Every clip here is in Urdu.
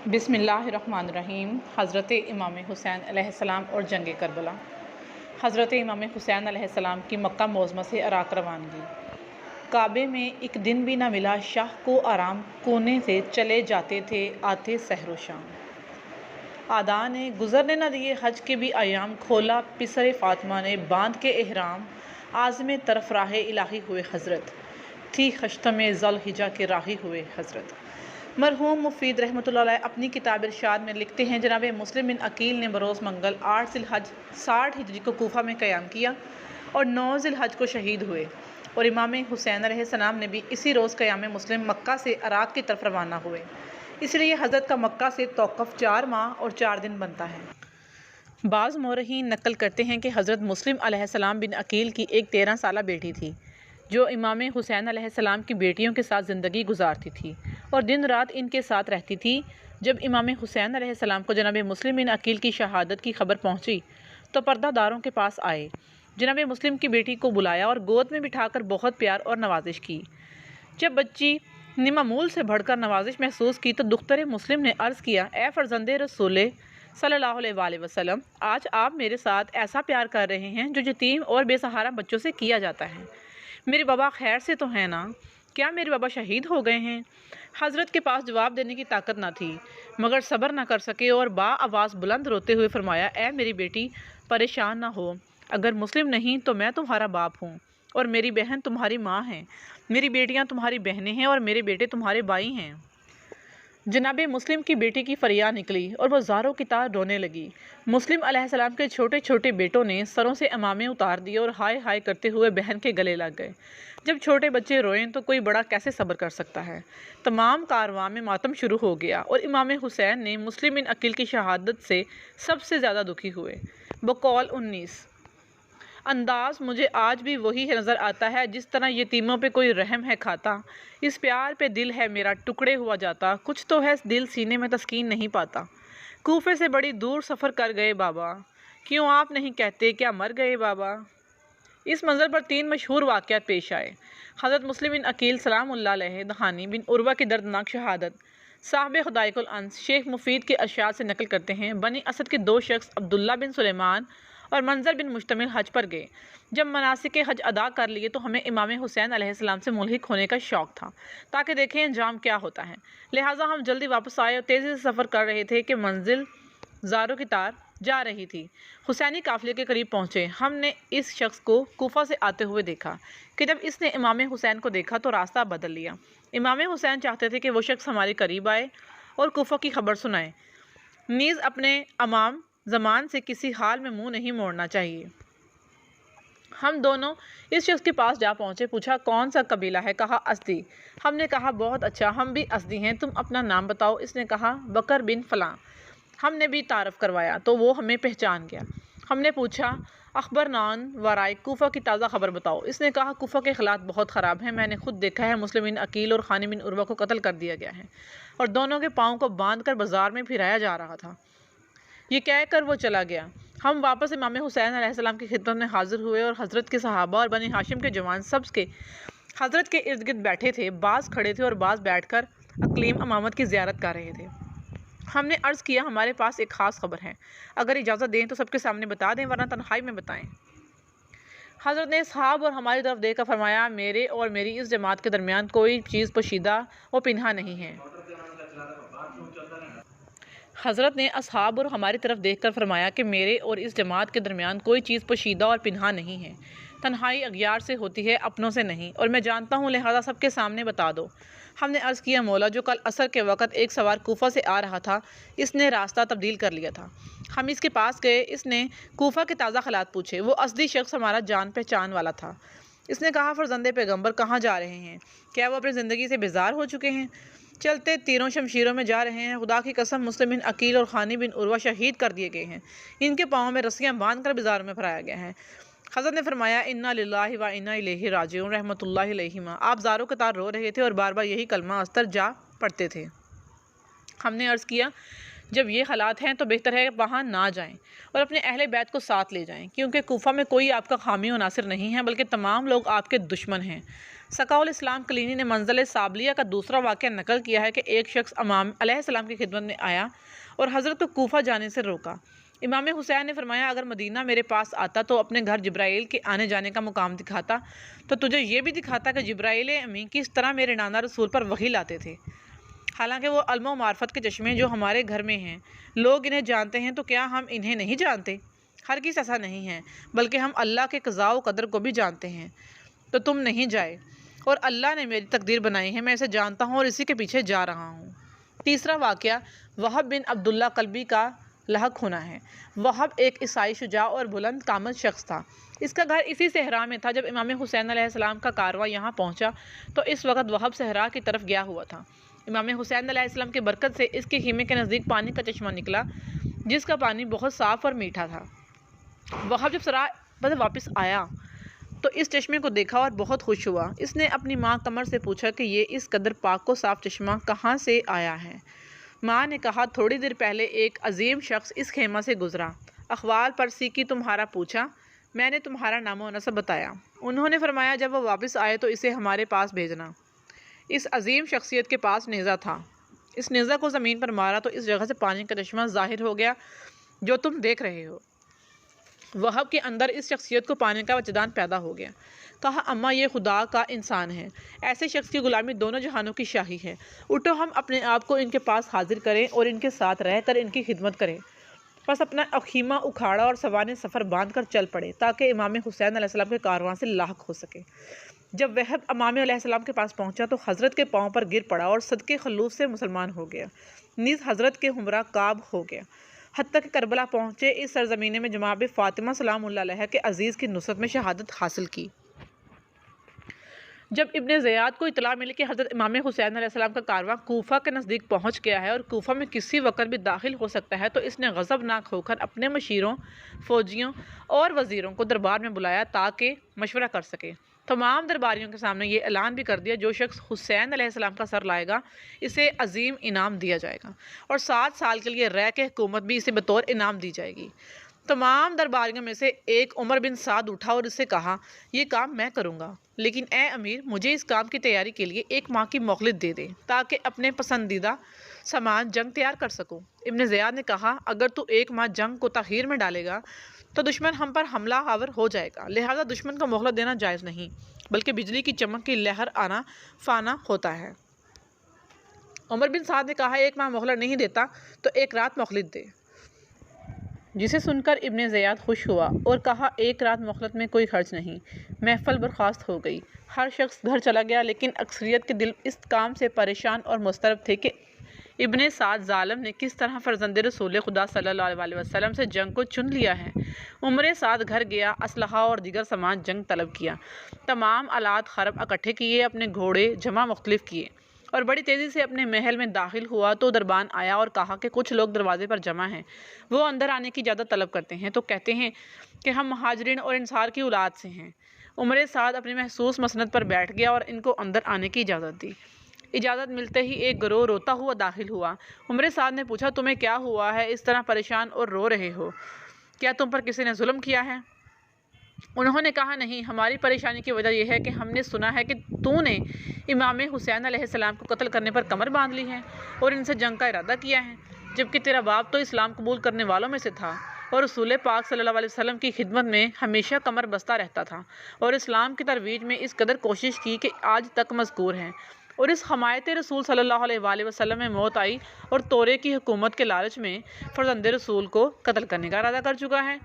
بسم اللہ الرحمن الرحیم۔ حضرت امام حسین علیہ السلام اور جنگ کربلا۔ حضرت امام حسین علیہ السلام کی مکہ معظمہ سے عراق روانگی۔ کعبے میں ایک دن بھی نہ ملا شاہ کو آرام، کونے سے چلے جاتے تھے آتے سحر و شام۔ آدھا نے گزرنے نہ دیے حج کے بھی ایام، کھولا پسر فاطمہ نے باندھ کے احرام۔ عازم طرف راہ الہی ہوئے حضرت، تھی خشتم ذی الحجہ کے راہی ہوئے حضرت۔ مرحوم مفید رحمۃ اللہ علیہ اپنی کتاب ارشاد میں لکھتے ہیں، جناب مسلم بن عقیل نے بروز منگل 8 ذی الحج 60 ہجری کو کوفہ میں قیام کیا اور 9 ذی الحج کو شہید ہوئے، اور امام حسین علیہ السلام نے بھی اسی روز قیام مسلم مکہ سے عراق کی طرف روانہ ہوئے، اس لیے حضرت کا مکہ سے توقف 4 ماہ اور 4 دن بنتا ہے۔ بعض مورخین نقل کرتے ہیں کہ حضرت مسلم علیہ السلام بن عقیل کی ایک 13 سالہ بیٹی تھی، جو امام حسین علیہ السلام کی بیٹیوں کے ساتھ زندگی گزارتی تھی اور دن رات ان کے ساتھ رہتی تھی۔ جب امام حسین علیہ السلام کو جناب مسلم بن عقیل کی شہادت کی خبر پہنچی تو پردہ داروں کے پاس آئے، جناب مسلم کی بیٹی کو بلایا اور گود میں بٹھا کر بہت پیار اور نوازش کی۔ جب بچی نے معمول سے بڑھ کر نوازش محسوس کی تو دختر مسلم نے عرض کیا، اے فرزند رسول صلی اللہ علیہ وآلہ وسلم، آج آپ میرے ساتھ ایسا پیار کر رہے ہیں جو یتیم اور بے سہارا بچوں سے کیا جاتا ہے۔ میرے بابا خیر سے تو ہیں نا؟ کیا میرے بابا شہید ہو گئے ہیں؟ حضرت کے پاس جواب دینے کی طاقت نہ تھی، مگر صبر نہ کر سکے اور با آواز بلند روتے ہوئے فرمایا، اے میری بیٹی، پریشان نہ ہو، اگر مسلم نہیں تو میں تمہارا باپ ہوں اور میری بہن تمہاری ماں ہے، میری بیٹیاں تمہاری بہنیں ہیں اور میرے بیٹے تمہارے بھائی ہیں۔ جناب مسلم کی بیٹی کی فریاد نکلی اور وہ زاروں کی طرح رونے لگی۔ مسلم علیہ السلام کے چھوٹے چھوٹے بیٹوں نے سروں سے عمامے اتار دیے اور ہائے ہائے کرتے ہوئے بہن کے گلے لگ گئے۔ جب چھوٹے بچے روئیں تو کوئی بڑا کیسے صبر کر سکتا ہے؟ تمام کارواں میں ماتم شروع ہو گیا اور امام حسین نے مسلم بن عقیل کی شہادت سے سب سے زیادہ دکھی ہوئے۔ بقول 19 انداز مجھے آج بھی وہی نظر آتا ہے جس طرح یتیموں پہ کوئی رحم ہے کھاتا، اس پیار پہ دل ہے میرا ٹکڑے ہوا جاتا، کچھ تو ہے دل سینے میں تسکین نہیں پاتا۔ کوفے سے بڑی دور سفر کر گئے بابا، کیوں آپ نہیں کہتے کیا مر گئے بابا؟ اس منظر پر 3 مشہور واقعات پیش آئے۔ حضرت مسلم بن عقیل سلام اللہ علیہ دہانی بن عروہ کی دردناک شہادت۔ صاحب خدائق الانس شیخ مفید کے ارشاد سے نقل کرتے ہیں، بنی اسد کے 2 شخص عبداللہ بن سلیمان اور منظر بن مشتمل حج پر گئے۔ جب مناسک حج ادا کر لیے تو ہمیں امام حسین علیہ السلام سے ملحق ہونے کا شوق تھا تاکہ دیکھیں انجام کیا ہوتا ہے، لہٰذا ہم جلدی واپس آئے اور تیزی سے سفر کر رہے تھے کہ منزل زاروں کی طرح جا رہی تھی۔ حسینی قافلے کے قریب پہنچے، ہم نے اس شخص کو کوفہ سے آتے ہوئے دیکھا کہ جب اس نے امام حسین کو دیکھا تو راستہ بدل لیا۔ امام حسین چاہتے تھے کہ وہ شخص ہمارے قریب آئے اور کوفہ کی خبر سنائے، نیز اپنے امام زمان سے کسی حال میں منہ نہیں موڑنا چاہیے۔ ہم دونوں اس شخص کے پاس جا پہنچے، پوچھا کون سا قبیلہ ہے؟ کہا ازدی۔ ہم نے کہا بہت اچھا، ہم بھی ازدی ہیں، تم اپنا نام بتاؤ؟ اس نے کہا بکر بن فلاں۔ ہم نے بھی تعارف کروایا تو وہ ہمیں پہچان گیا۔ ہم نے پوچھا اخبرنان ورائے کوفہ کی تازہ خبر بتاؤ؟ اس نے کہا کوفہ کے حالات بہت خراب ہیں، میں نے خود دیکھا ہے، مسلم بن عقیل اور خانی بن عروہ کو قتل کر دیا گیا ہے اور دونوں کے پاؤں کو باندھ کر بازار میں پھرایا جا رہا تھا۔ یہ کہہ کر وہ چلا گیا۔ ہم واپس امام حسین علیہ السلام کی خدمت میں حاضر ہوئے اور حضرت کے صحابہ اور بنی ہاشم کے جوان سب کے حضرت کے ارد گرد بیٹھے تھے، بعض کھڑے تھے اور بعض بیٹھ کر اقلیم امامت کی زیارت کر رہے تھے۔ ہم نے عرض کیا ہمارے پاس ایک خاص خبر ہے، اگر اجازت دیں تو سب کے سامنے بتا دیں ورنہ تنہائی میں بتائیں۔ حضرت نے اصحاب اور ہماری طرف دیکھ کر فرمایا، میرے اور میری اس جماعت کے درمیان کوئی چیز پوشیدہ و پنہاں نہیں ہے۔ حضرت نے اصحاب اور ہماری طرف دیکھ کر فرمایا کہ میرے اور اس جماعت کے درمیان کوئی چیز پوشیدہ اور پنہاں نہیں ہے، تنہائی اغیار سے ہوتی ہے، اپنوں سے نہیں، اور میں جانتا ہوں، لہٰذا سب کے سامنے بتا دو۔ ہم نے عرض کیا مولا، جو کل عصر کے وقت ایک سوار کوفہ سے آ رہا تھا، اس نے راستہ تبدیل کر لیا تھا۔ ہم اس کے پاس گئے، اس نے کوفہ کے تازہ حالات پوچھے۔ وہ ازدی شخص ہمارا جان پہچان والا تھا۔ اس نے کہا فرزند پیغمبر کہاں جا رہے ہیں؟ کیا وہ اپنی زندگی سے بیزار ہو چکے ہیں؟ چلتے تیروں شمشیروں میں جا رہے ہیں، خدا کی قسم مسلم بن عقیل اور خانی بن عروہ شہید کر دیے گئے ہیں، ان کے پاؤں میں رسیاں باندھ کر بازاروں میں پھرایا گیا ہے۔ حضرت نے فرمایا انا للہ و انا الیہ راجعون رحمۃ اللہ علیہما۔ آپ زاروں کے طرح رو رہے تھے اور بار بار یہی کلمہ استر جا پڑھتے تھے۔ ہم نے عرض کیا جب یہ حالات ہیں تو بہتر ہے وہاں نہ جائیں اور اپنے اہل بیت کو ساتھ لے جائیں، کیونکہ کوفہ میں کوئی آپ کا حامی و ناصر نہیں ہے بلکہ تمام لوگ آپ کے دشمن ہیں۔ سکاء الاسلام کلینی نے منزل سابلیہ کا دوسرا واقعہ نقل کیا ہے کہ ایک شخص امام علیہ السلام کی خدمت میں آیا اور حضرت کو کوفہ جانے سے روکا۔ امام حسین نے فرمایا اگر مدینہ میرے پاس آتا تو اپنے گھر جبرائیل کے آنے جانے کا مقام دکھاتا تو تجھے یہ بھی دکھاتا کہ جبرائیل امین کس طرح میرے نانا رسول پر وحی لاتے تھے۔ حالانکہ وہ علم و معرفت کے چشمے جو ہمارے گھر میں ہیں، لوگ انہیں جانتے ہیں تو کیا ہم انہیں نہیں جانتے؟ ہرگز ایسا نہیں ہے، بلکہ ہم اللہ کے قضاء و قدر کو بھی جانتے ہیں۔ تو تم نہیں جائے، اور اللہ نے میری تقدیر بنائی ہے، میں اسے جانتا ہوں اور اسی کے پیچھے جا رہا ہوں۔ تیسرا واقعہ وہب بن عبداللہ قلبی کا لاحق ہونا ہے۔ وہب ایک عیسائی شجاع اور بلند قامت شخص تھا۔ اس کا گھر اسی صحرا میں تھا۔ جب امام حسین علیہ السلام کا کارواں یہاں پہنچا تو اس وقت وہب صحرا کی طرف گیا ہوا تھا۔ امام حسین علیہ السلام کی برکت سے اس کے خیمے کے نزدیک پانی کا چشمہ نکلا، جس کا پانی بہت صاف اور میٹھا تھا۔ وہب جب سرا پر واپس آیا تو اس چشمے کو دیکھا اور بہت خوش ہوا۔ اس نے اپنی ماں قمر سے پوچھا کہ یہ اس قدر پاک و صاف چشمہ کہاں سے آیا ہے؟ ماں نے کہا تھوڑی دیر پہلے ایک عظیم شخص اس خیمہ سے گزرا، احوال پرسی کی، تمہارا پوچھا، میں نے تمہارا نام و نسب بتایا۔ انہوں نے فرمایا جب وہ واپس آئے تو اسے ہمارے پاس بھیجنا۔ اس عظیم شخصیت کے پاس نیزہ تھا۔ اس نیزہ کو زمین پر مارا تو اس جگہ سے پانی کا چشمہ ظاہر ہو گیا جو تم دیکھ رہے ہو۔ وہب کے اندر اس شخصیت کو پانے کا وجدان پیدا ہو گیا۔ کہا اماں یہ خدا کا انسان ہے، ایسے شخص کی غلامی دونوں جہانوں کی شاہی ہے، اٹھو ہم اپنے آپ کو ان کے پاس حاضر کریں اور ان کے ساتھ رہ کر ان کی خدمت کریں۔ بس اپنا خیمہ اکھاڑا اور سوانح سفر باندھ کر چل پڑے تاکہ امام حسین علیہ السلام کے کارواں سے لاحق ہو سکے۔ جب وہب امام علیہ السلام کے پاس پہنچا تو حضرت کے پاؤں پر گر پڑا اور صدقے خلوص سے مسلمان ہو گیا، نیز حضرت کے ہمراہ کعب ہو گیا، حتیٰ کہ کربلا پہنچے اس سرزمین میں جناب فاطمہ سلام اللہ علیہ کے عزیز کی نصرت میں شہادت حاصل کی۔ جب ابن زیاد کو اطلاع ملی کہ حضرت امام حسین علیہ السلام کا کارواں کوفہ کے نزدیک پہنچ گیا ہے اور کوفہ میں کسی وقت بھی داخل ہو سکتا ہے تو اس نے غضبناک ہو کر اپنے مشیروں، فوجیوں اور وزیروں کو دربار میں بلایا تاکہ مشورہ کر سکے۔ تمام درباریوں کے سامنے یہ اعلان بھی کر دیا جو شخص حسین علیہ السلام کا سر لائے گا اسے عظیم انعام دیا جائے گا اور 7 سال کے لیے رہ کے حکومت بھی اسے بطور انعام دی جائے گی۔ تمام درباریوں میں سے ایک عمر بن سعد اٹھا اور اس سے کہا یہ کام میں کروں گا، لیکن اے امیر مجھے اس کام کی تیاری کے لیے 1 ماہ کی مہلت دے دے تاکہ اپنے پسندیدہ سامان جنگ تیار کر سکوں۔ ابن زیاد نے کہا اگر تو 1 ماہ جنگ کو تاخیر میں ڈالے گا تو دشمن ہم پر حملہ آور ہو جائے گا، لہذا دشمن کو مہلت دینا جائز نہیں، بلکہ بجلی کی چمک کی لہر آنا فانا ہوتا ہے۔ عمر بن سعد نے کہا 1 ماہ مہلت نہیں دیتا تو 1 رات مہلت دے، جسے سن کر ابن زیاد خوش ہوا اور کہا 1 رات مہلت میں کوئی حرج نہیں۔ محفل برخاست ہو گئی، ہر شخص گھر چلا گیا، لیکن اکثریت کے دل اس کام سے پریشان اور مضطرب تھے کہ ابن سعد ظالم نے کس طرح فرزند رسول خدا صلی اللہ علیہ وسلم سے جنگ کو چن لیا ہے۔ عمر سعد گھر گیا، اسلحہ اور دیگر سامان جنگ طلب کیا، تمام آلات حرب اکٹھے کیے، اپنے گھوڑے جمع مختلف کیے اور بڑی تیزی سے اپنے محل میں داخل ہوا تو دربان آیا اور کہا کہ کچھ لوگ دروازے پر جمع ہیں، وہ اندر آنے کی اجازت طلب کرتے ہیں تو کہتے ہیں کہ ہم مہاجرین اور انصار کی اولاد سے ہیں۔ عمر سعد اپنی محسوس مسند پر بیٹھ گیا اور ان کو اندر آنے کی اجازت دی۔ اجازت ملتے ہی ایک گروہ روتا ہوا داخل ہوا۔ عمر سعد نے پوچھا تمہیں کیا ہوا ہے، اس طرح پریشان اور رو رہے ہو؟ کیا تم پر کسی نے ظلم کیا ہے؟ انہوں نے کہا نہیں، ہماری پریشانی کی وجہ یہ ہے کہ ہم نے سنا ہے کہ تو نے امام حسین علیہ السلام کو قتل کرنے پر کمر باندھ لی ہے اور ان سے جنگ کا ارادہ کیا ہے، جبکہ تیرا باپ تو اسلام قبول کرنے والوں میں سے تھا اور رسول پاک صلی اللہ علیہ وسلم کی خدمت میں ہمیشہ کمر بستہ رہتا تھا اور اسلام کی ترویج میں اس قدر کوشش کی کہ آج تک مذکور ہے، اور اس حمایت رسول صلی اللہ علیہ وآلہ وسلم میں موت آئی اور تورے کی حکومت کے لالچ میں فرزند رسول کو قتل کرنے کا ارادہ کر چکا ہے۔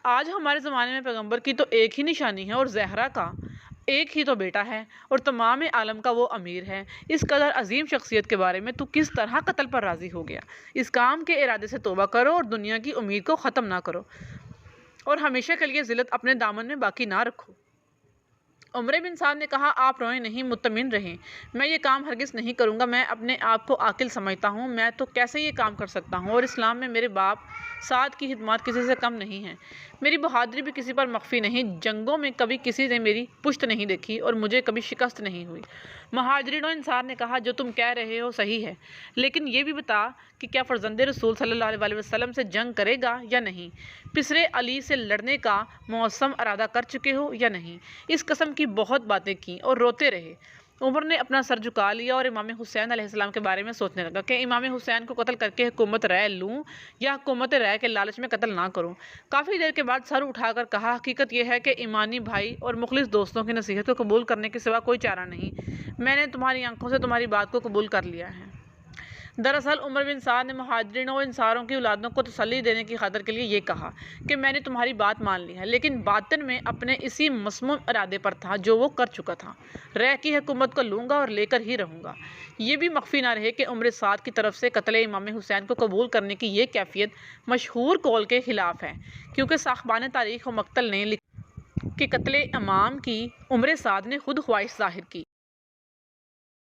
آج ہمارے زمانے میں پیغمبر کی تو ایک ہی نشانی ہے اور زہرا کا ایک ہی تو بیٹا ہے اور تمام عالم کا وہ امیر ہے، اس قدر عظیم شخصیت کے بارے میں تو کس طرح قتل پر راضی ہو گیا؟ اس کام کے ارادے سے توبہ کرو اور دنیا کی امید کو ختم نہ کرو اور ہمیشہ کے لیے ذلت اپنے دامن میں باقی نہ رکھو۔ عمر بن سعد نے کہا آپ روئیں نہیں، مطمئن رہیں، میں یہ کام ہرگز نہیں کروں گا، میں اپنے آپ کو عاقل سمجھتا ہوں، میں تو کیسے یہ کام کر سکتا ہوں، اور اسلام میں میرے باپ سعد کی خدمات کسی سے کم نہیں ہیں، میری بہادری بھی کسی پر مخفی نہیں، جنگوں میں کبھی کسی نے میری پشت نہیں دیکھی اور مجھے کبھی شکست نہیں ہوئی۔ مہاجرین و انصار نے کہا جو تم کہہ رہے ہو صحیح ہے، لیکن یہ بھی بتا کہ کیا فرزند رسول صلی اللہ علیہ وسلم سے جنگ کرے گا یا نہیں، پسرے علی سے لڑنے کا موسم ارادہ کر چکے ہو یا نہیں، اس قسم کی کی بہت باتیں کیں اور روتے رہے۔ عمر نے اپنا سر جھکا لیا اور امام حسین علیہ السلام کے بارے میں سوچنے لگا کہ امام حسین کو قتل کر کے حکومت رائے لوں یا حکومت رائے کے لالچ میں قتل نہ کروں۔ کافی دیر کے بعد سر اٹھا کر کہا، حقیقت یہ ہے کہ ایمانی بھائی اور مخلص دوستوں کی نصیحت کو قبول کرنے کے سوا کوئی چارہ نہیں۔ میں نے تمہاری آنکھوں سے تمہاری بات کو قبول کر لیا ہے۔ دراصل عمر بن سعد نے مہاجرین و انصاروں کی اولادوں کو تسلی دینے کی خاطر کے لیے یہ کہا کہ میں نے تمہاری بات مان لی ہے، لیکن باطن میں اپنے اسی مسموم ارادے پر تھا جو وہ کر چکا تھا۔ رائے کی حکومت کو لوں گا اور لے کر ہی رہوں گا۔ یہ بھی مخفی نہ رہے کہ عمر سعد کی طرف سے قتل امام حسین کو قبول کرنے کی یہ کیفیت مشہور قول کے خلاف ہے، کیونکہ صاحبان تاریخ و مقتل نے لکھا کہ قتل امام کی عمر سعد نے خود خواہش ظاہر کی۔